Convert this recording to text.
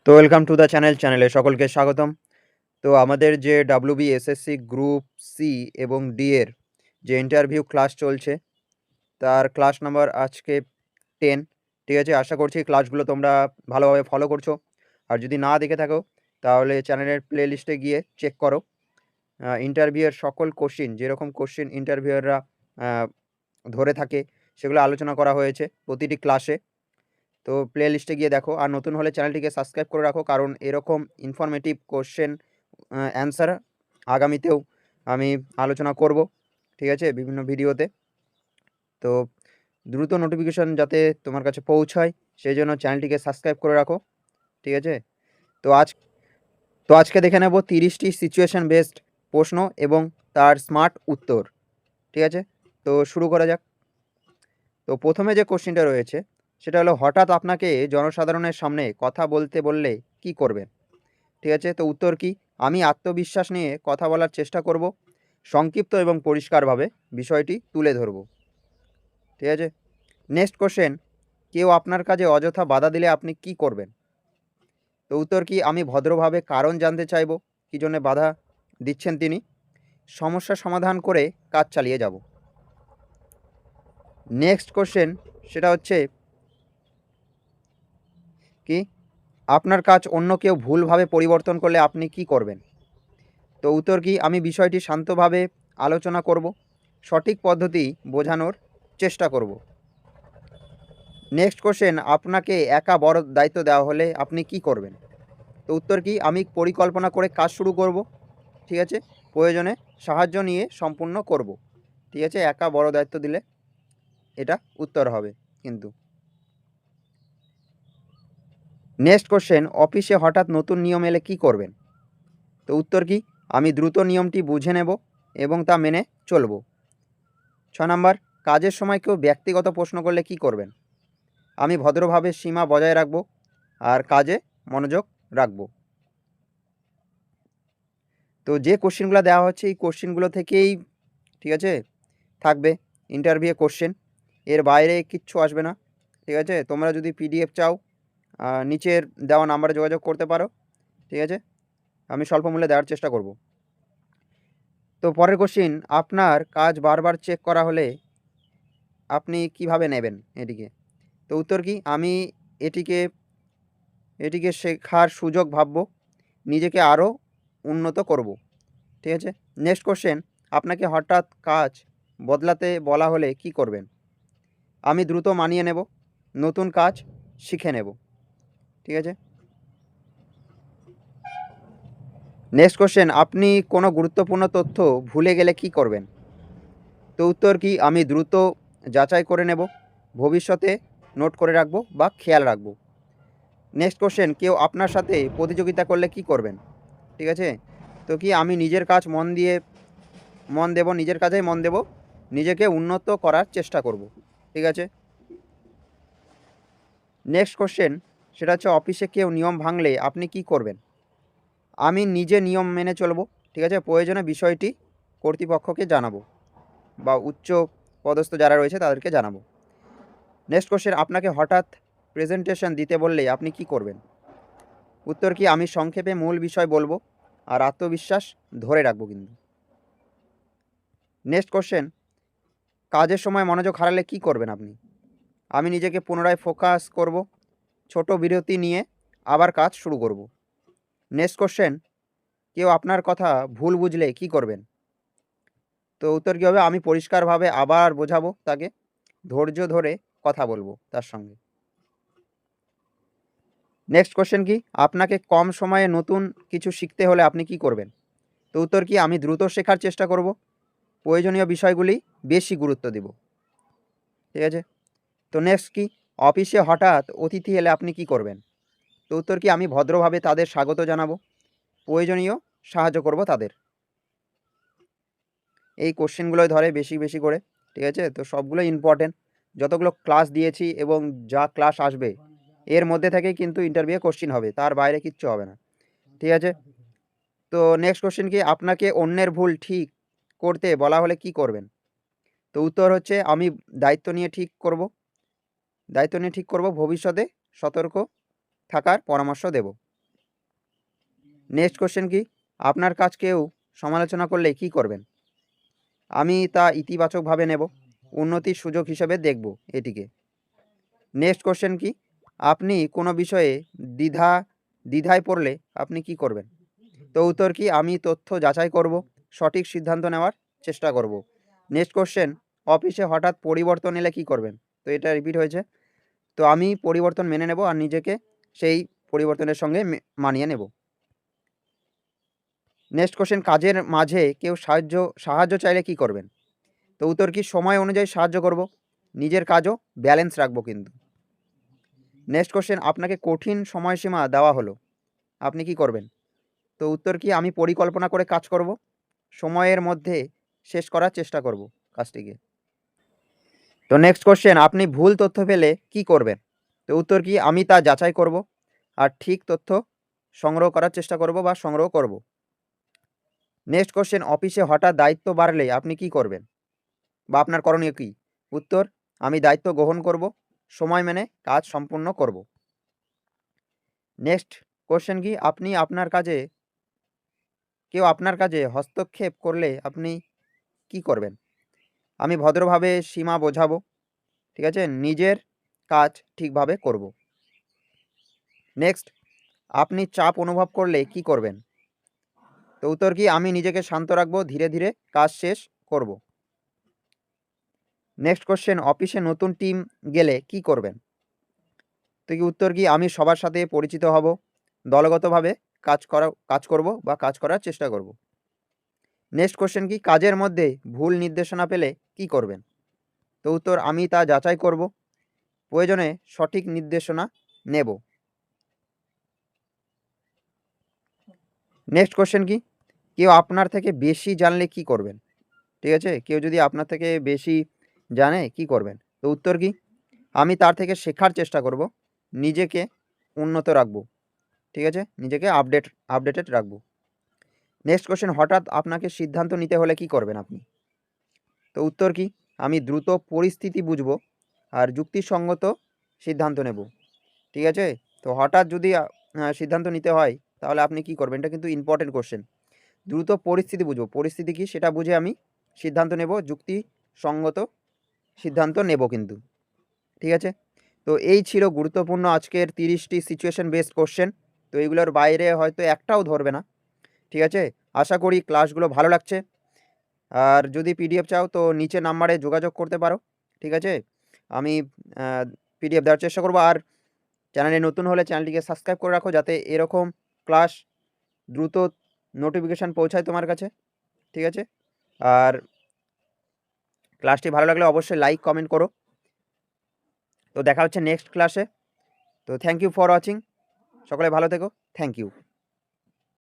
তো welcome to the চ্যানেলে সকলকে স্বাগতম। তো আমাদের যে WBSSC গ্রুপ সি এবং ডি এর যে ইন্টারভিউ ক্লাস চলছে, তার ক্লাস নাম্বার আজকে 10। ঠিক আছে? আশা করছি ক্লাসগুলো তোমরা ভালোভাবে ফলো করছো। আর যদি না দেখে থাকো তাহলে চ্যানেলের প্লেলিস্টে গিয়ে চেক করো। ইন্টারভিউ এর সকল কোশ্চেন, যেরকম কোশ্চেন ইন্টারভিউয়াররা আ ধরে থাকে সেগুলো আলোচনা করা হয়েছে প্রতিটি ক্লাসে। তো প্লেলিস্টে গিয়ে দেখো। আর নতুন হলে চ্যানেলটিকে সাবস্ক্রাইব করে রাখো, কারণ এরকম ইনফরমেটিভ কোশ্চেন অ্যান্সার আগামীতেও আমি আলোচনা করব। ঠিক আছে? বিভিন্ন ভিডিওতে। তো দ্রুত নোটিফিকেশন যাতে তোমার কাছে পৌঁছায় সেই জন্য চ্যানেলটিকে সাবস্ক্রাইব করে রাখো। ঠিক আছে? তো আজকে দেখে নেব 30টি সিচুয়েশন বেসড প্রশ্ন এবং তার স্মার্ট উত্তর। ঠিক আছে? তো শুরু করা যাক। তো প্রথমে যে কোশ্চেনটা রয়েছে সেটা হলো, হঠাৎ আপনাকে জনসাধারণের সামনে কথা বলতে বললে কি করবেন? ঠিক আছে? তো উত্তর কি? আমি আত্মবিশ্বাস নিয়ে কথা বলার চেষ্টা করব, সংক্ষিপ্ত এবং পরিষ্কারভাবে বিষয়টি তুলে ধরব। ঠিক আছে? নেক্সট কোশ্চেন, কেউ আপনার কাজে অযথা বাধা দিলে আপনি কি করবেন? তো উত্তর কি? আমি ভদ্রভাবে কারণ জানতে চাইব, কী জন্যে বাধা দিচ্ছেন তিনি। সমস্যা সমাধান করে কাজ চালিয়ে যাব। নেক্সট কোশ্চেন, সেটা হচ্ছে কি? আপনার কাজ অন্য কেউ ভুলভাবে পরিবর্তন করলে আপনি কি করবেন? তো উত্তর কি? আমি বিষয়টি শান্তভাবে আলোচনা করব, সঠিক পদ্ধতি বোঝানোর চেষ্টা করব। নেক্সট কোশ্চেন, আপনাকে একা বড় দায়িত্ব দেওয়া হলে আপনি কি করবেন? তো উত্তর কি? আমি পরিকল্পনা করে কাজ শুরু করব। ঠিক আছে? প্রয়োজনে সাহায্য নিয়ে সম্পূর্ণ করব। ঠিক আছে? একা বড় দায়িত্ব দিলে এটা উত্তর হবে কিন্তু। নেক্সট কোশ্চেন, অফিসে হঠাৎ নতুন নিয়ম এলে কি করবেন? তো উত্তর কি? আমি দ্রুত নিয়মটি বুঝে নেব এবং তা মেনে চলব। 6 নাম্বার, কাজের সময় কেউ ব্যক্তিগত প্রশ্ন করলে কি করবেন? আমি ভদ্রভাবে সীমা বজায় রাখব আর কাজে মনোযোগ রাখব। তো যে কোশ্চেনগুলো দেওয়া হচ্ছে এই কোশ্চেনগুলো থেকেই, ঠিক আছে, থাকবে ইন্টারভিউ কোশ্চেন। এর বাইরে কিচ্ছু আসবে না। ঠিক আছে? তোমরা যদি পিডিএফ চাও নিচের দেওয়া নাম্বারে যোগাযোগ করতে পারো। ঠিক আছে? আমি স্বল্প মূল্যে দেওয়ার চেষ্টা করব। তো পরের কোশ্চেন, আপনার কাজ বারবার চেক করা হলে আপনি কিভাবে নেবেন এটিকে? তো উত্তর কি? আমি এটিকে এটিকে শেখার সুযোগ ভাববো, নিজেকে আরও উন্নত করব। ঠিক আছে? নেক্সট কোশ্চেন, আপনাকে হঠাৎ কাজ বদলাতে বলা হলে কি করবেন? আমি দ্রুত মানিয়ে নেব, নতুন কাজ শিখে নেব। ঠিক আছে? নেক্সট কোশ্চেন, আপনি কোনো গুরুত্বপূর্ণ তথ্য ভুলে গেলে কি করবেন? তো উত্তর কি? আমি দ্রুত যাচাই করে নেব, ভবিষ্যতে নোট করে রাখবো বা খেয়াল রাখবো। নেক্সট কোশ্চেন, কেউ আপনার সাথে প্রতিযোগিতা করলে কি করবেন? ঠিক আছে? তো কি? আমি নিজের কাজ মন দেব, নিজের কাজেই মন দেব, নিজেকে উন্নত করার চেষ্টা করব। ঠিক আছে? নেক্সট কোশ্চেন, সেটা হচ্ছে, অফিসে কেউ নিয়ম ভাঙলে আপনি কি করবেন? আমি নিজে নিয়ম মেনে চলব। ঠিক আছে? প্রয়োজনে বিষয়টি কর্তৃপক্ষকে জানাবো বা উচ্চ পদস্থ যারা রয়েছে তাদেরকে জানাবো। নেক্সট কোশ্চেন, আপনাকে হঠাৎ প্রেজেন্টেশন দিতে বললে আপনি কি করবেন? উত্তর কি? আমি সংক্ষেপে মূল বিষয় বলবো আর আত্মবিশ্বাস ধরে রাখবো কিন্তু। নেক্সট কোশ্চেন, কাজের সময় মনোযোগ হারালে কি করবেন আপনি? আমি নিজেকে পুনরায় ফোকাস করব, ছোট বিরতি নিয়ে আবার কাজ শুরু করব। নেক্সট কোশ্চেন, কেউ আপনার কথা ভুল বুঝলে কি করবেন? তো উত্তর কী হবে? আমি পরিষ্কারভাবে আবার বোঝাবো তাকে, ধৈর্য ধরে কথা বলবো তার সঙ্গে। নেক্সট কোশ্চেন কি? আপনাকে কম সময়ে নতুন কিছু শিখতে হলে আপনি কি করবেন? তো উত্তর কি? আমি দ্রুত শেখার চেষ্টা করব, প্রয়োজনীয় বিষয়গুলি বেশি গুরুত্ব দেব। ঠিক আছে? তো নেক্সট কি? অফিসে হঠাৎ অতিথি এলে আপনি কি করবেন? তো উত্তর কি? আমি ভদ্রভাবে তাদের স্বাগত জানাবো, প্রয়োজনীয় সাহায্য করব তাদের। এই কোশ্চেনগুলোই ধরে বেশি বেশি করে। ঠিক আছে? তো সবগুলোই ইম্পর্টেন্ট। যতগুলো ক্লাস দিয়েছি এবং যা ক্লাস আসবে এর মধ্যে থেকেই কিন্তু ইন্টারভিউ কোশ্চেন হবে, তার বাইরে কিচ্ছু হবে না। ঠিক আছে? তো নেক্সট কোশ্চেন কি? আপনাকে অন্যের ভুল ঠিক করতে বলা হলে কি করবেন? তো উত্তর হচ্ছে, আমি দায়িত্ব নিয়ে ঠিক করব, ভবিষ্যতে সতর্ক থাকার পরামর্শ দেব। নেক্সট কোশ্চেন কি, আপনার কাজ কেউ সমালোচনা করলে কি করবেন? আমি তা ইতিবাচকভাবে নেব, উন্নতির সুযোগ হিসেবে দেখব এটিকে। নেক্সট কোশ্চেন কি, আপনি কোনো বিষয়ে দ্বিধায় পড়লে আপনি কি করবেন? তো উত্তর কি, আমি তথ্য যাচাই করব, সঠিক সিদ্ধান্ত নেওয়ার চেষ্টা করব। নেক্সট কোশ্চেন, অফিসে হঠাৎ পরিবর্তন এলে কি করবেন? তো এটা রিপিট হয়েছে। তো আমি পরিবর্তন মেনে নেব আর নিজেকে সেই পরিবর্তনের সঙ্গে মানিয়ে নেব। নেক্সট কোশ্চেন, কাজের মাঝে কেউ সাহায্য চাইলে কি করবেন? তো উত্তর কি, সময় অনুযায়ী সাহায্য করব, নিজের কাজও ব্যালেন্স রাখবো কিন্তু। নেক্সট কোশ্চেন, আপনাকে কঠিন সময়সীমা দেওয়া হলো, আপনি কি করবেন? তো উত্তর কি, আমি পরিকল্পনা করে কাজ করব, সময়ের মধ্যে শেষ করার চেষ্টা করব কাজটিকে। তো নেক্সট কোশ্চেন, আপনি ভুল তথ্য পেলে কি করবেন? তো উত্তর কি, আমি তা যাচাই করব আর ঠিক তথ্য সংগ্রহ করার চেষ্টা করব বা সংগ্রহ করব। নেক্সট কোশ্চেন, অফিসে হঠাৎ দায়িত্ব বাড়লে আপনি কি করবেন বা আপনার করণীয় কি? উত্তর, আমি দায়িত্ব গ্রহণ করব, সময় মেনে কাজ সম্পূর্ণ করব। নেক্সট কোশ্চেন কি, কেউ আপনার কাজে হস্তক্ষেপ করলে আপনি কি করবেন? আমি ভদ্রভাবে সীমা বোঝাবো, ঠিক আছে, নিজের কাজ ঠিকভাবে করব। নেক্সট, আপনি চাপ অনুভব করলে কি করবেন? তো উত্তর কি, আমি নিজেকে শান্ত রাখবো, ধীরে ধীরে কাজ শেষ করব। নেক্সট কোশ্চেন, অফিসে নতুন টিম গেলে কি করবেন? তো কি উত্তর কি, আমি সবার সাথে পরিচিত হব, দলগতভাবে কাজ করব বা কাজ করার চেষ্টা করব। নেক্সট কোশ্চেন কি, কাজের মধ্যে ভুল নির্দেশনা পেলে কি করবেন? তো উত্তর, আমি তা যাচাই করব, প্রয়োজনে সঠিক নির্দেশনা নেব। নেক্সট কোশ্চেন কি, কেউ আপনার থেকে বেশি জানলে কি করবেন? ঠিক আছে, কেউ যদি আপনার থেকে বেশি জানে কি করবেন? তো উত্তর কি, আমি তার থেকে শেখার চেষ্টা করব, নিজেকে উন্নত রাখবো, ঠিক আছে, নিজেকে আপডেটেড রাখবো। নেক্সট কোশ্চেন, হঠাৎ আপনাকে সিদ্ধান্ত নিতে হলে কি করবেন আপনি? তো উত্তর কি, আমি দ্রুত পরিস্থিতি বুঝবো আর যুক্তিসঙ্গত সিদ্ধান্ত নেব, ঠিক আছে। তো হঠাৎ যদি সিদ্ধান্ত নিতে হয় তাহলে আপনি কি করবেন? এটা কিন্তু ইম্পর্টেন্ট কোশ্চেন। দ্রুত পরিস্থিতি বুঝবো, পরিস্থিতি কি সেটা বুঝে আমি সিদ্ধান্ত নেব, যুক্তিসঙ্গত সিদ্ধান্ত নেব কিন্তু, ঠিক আছে। তো এই ছিল গুরুত্বপূর্ণ আজকের 30টি সিচুয়েশন বেসড কোশ্চেন। তো এইগুলোর বাইরে হয়তো একটাও ধরবে না, ঠিক আছে। আশা করি ক্লাসগুলো ভালো লাগছে। আর যদি পিডিএফ চাও তো নিচে নাম্বারে যোগাযোগ করতে পারো, ঠিক আছে। আমি পিডিএফ দেওয়ার চেষ্টা করবো। আর চ্যানেলে নতুন হলে চ্যানেলটিকে সাবস্ক্রাইব করে রাখো, যাতে এরকম ক্লাস দ্রুত নোটিফিকেশান পৌঁছায় তোমার কাছে, ঠিক আছে। আর ক্লাসটি ভালো লাগলে অবশ্যই লাইক কমেন্ট করো। তো দেখা হচ্ছে নেক্সট ক্লাসে। তো থ্যাংক ইউ ফর ওয়াচিং, সকলে ভালো থেকো, থ্যাংক ইউ।